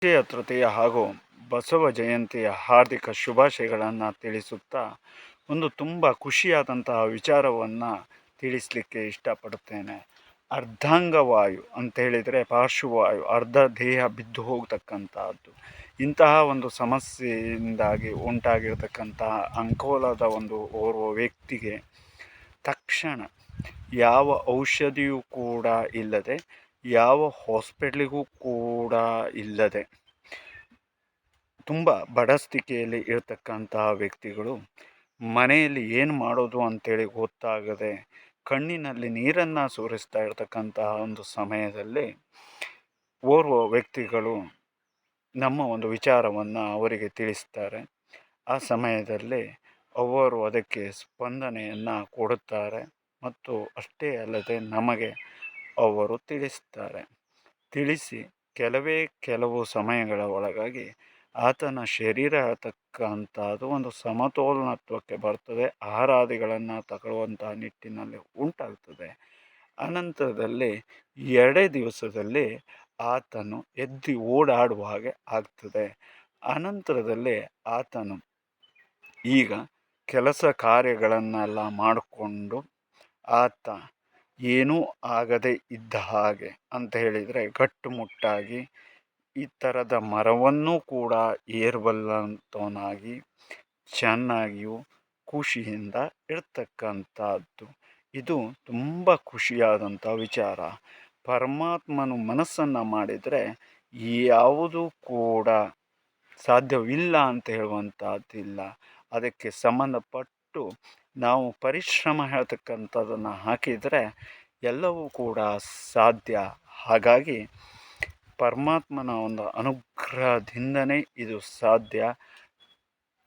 ಅಕ್ಷಯ ತೃತೀಯ ಹಾಗೂ ಬಸವ ಜಯಂತಿಯ ಹಾರ್ದಿಕ ಶುಭಾಶಯಗಳನ್ನು ತಿಳಿಸುತ್ತಾ ಒಂದು ತುಂಬ ಖುಷಿಯಾದಂತಹ ವಿಚಾರವನ್ನು ತಿಳಿಸಲಿಕ್ಕೆ ಇಷ್ಟಪಡುತ್ತೇನೆ. ಅರ್ಧಾಂಗವಾಯು ಅಂತೇಳಿದರೆ ಪಾರ್ಶ್ವವಾಯು, ಅರ್ಧ ದೇಹ ಬಿದ್ದು ಹೋಗ್ತಕ್ಕಂತಹದ್ದು. ಇಂತಹ ಒಂದು ಸಮಸ್ಯೆಯಿಂದಾಗಿ ಉಂಟಾಗಿರ್ತಕ್ಕಂತಹ ಅಂಕೋಲದ ಓರ್ವ ವ್ಯಕ್ತಿಗೆ ತಕ್ಷಣ ಯಾವ ಔಷಧಿಯೂ ಕೂಡ ಇಲ್ಲದೆ, ಯಾವ ಹಾಸ್ಪಿಟ್ಲಿಗೂ ಕೂಡ ಇಲ್ಲದೆ ತುಂಬ ಬಡ ಸ್ಥಿತಿಯಲ್ಲಿ ಇರತಕ್ಕಂತಹ ವ್ಯಕ್ತಿಗಳು ಮನೆಯಲ್ಲಿ ಏನು ಮಾಡೋದು ಅಂತೇಳಿ ಗೊತ್ತಾಗದೆ ಕಣ್ಣಿನಲ್ಲಿ ನೀರನ್ನು ಸುರಿಸ್ತಾ ಇರತಕ್ಕಂತಹ ಒಂದು ಸಮಯದಲ್ಲಿ ಓರ್ವ ವ್ಯಕ್ತಿಗಳು ನಮ್ಮ ಒಂದು ವಿಚಾರವನ್ನು ಅವರಿಗೆ ತಿಳಿಸ್ತಾರೆ. ಆ ಸಮಯದಲ್ಲಿ ಅವರು ಅದಕ್ಕೆ ಸ್ಪಂದನೆಯನ್ನು ಕೊಡುತ್ತಾರೆ ಮತ್ತು ಅಷ್ಟೇ ಅಲ್ಲದೆ ನಮಗೆ ಅವರು ತಿಳಿಸ್ತಾರೆ. ತಿಳಿಸಿ ಕೆಲವು ಸಮಯಗಳ ಒಳಗಾಗಿ ಆತನ ಶರೀರ ಹೇಳ್ತಕ್ಕಂಥದ್ದು ಒಂದು ಸಮತೋಲನತ್ವಕ್ಕೆ ಬರ್ತದೆ. ಆಹಾರಾದಿಗಳನ್ನು ತಗೊಳ್ಳುವಂತಹ ನಿಟ್ಟಿನಲ್ಲಿ ಉಂಟಾಗ್ತದೆ. ಅನಂತರದಲ್ಲಿ 2 ದಿವಸದಲ್ಲಿ ಆತನು ಎದ್ದು ಓಡಾಡುವ ಹಾಗೆ ಆಗ್ತದೆ. ಅನಂತರದಲ್ಲಿ ಆತನು ಈಗ ಕೆಲಸ ಕಾರ್ಯಗಳನ್ನೆಲ್ಲ ಮಾಡಿಕೊಂಡು ಆತ ಏನೂ ಆಗದೆ ಇದ್ದ ಹಾಗೆ ಅಂತ ಹೇಳಿದರೆ ಗಟ್ಟುಮುಟ್ಟಾಗಿ ಈ ಥರದ ಮರವನ್ನೂ ಕೂಡ ಏರಬಲ್ಲಂಥವನಾಗಿ ಚೆನ್ನಾಗಿಯೂ ಖುಷಿಯಿಂದ ಇರ್ತಕ್ಕಂಥದ್ದು. ಇದು ತುಂಬ ಖುಷಿಯಾದಂಥ ವಿಚಾರ. ಪರಮಾತ್ಮನು ಮನಸ್ಸನ್ನು ಮಾಡಿದರೆ ಯಾವುದೂ ಕೂಡ ಸಾಧ್ಯವಿಲ್ಲ ಅಂತ ಹೇಳುವಂಥದ್ದಿಲ್ಲ. ಅದಕ್ಕೆ ಸಂಬಂಧಪಟ್ಟು ನಾವು ಪರಿಶ್ರಮ ಹೇಳ್ತಕ್ಕಂಥದ್ದನ್ನು ಹಾಕಿದರೆ ಎಲ್ಲವೂ ಕೂಡ ಸಾಧ್ಯ. ಹಾಗಾಗಿ ಪರಮಾತ್ಮನ ಒಂದು ಅನುಗ್ರಹದಿಂದನೇ ಇದು ಸಾಧ್ಯ.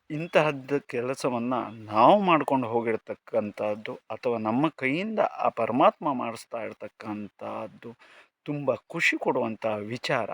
ಇಂತಹದ್ದು ಕೆಲಸವನ್ನು ನಾವು ಮಾಡ್ಕೊಂಡು ಹೋಗಿರ್ತಕ್ಕಂಥದ್ದು ಅಥವಾ ನಮ್ಮ ಕೈಯಿಂದ ಆ ಪರಮಾತ್ಮ ಮಾಡಿಸ್ತಾ ಇರ್ತಕ್ಕಂಥದ್ದು ತುಂಬ ಖುಷಿ ಕೊಡುವಂಥ ವಿಚಾರ.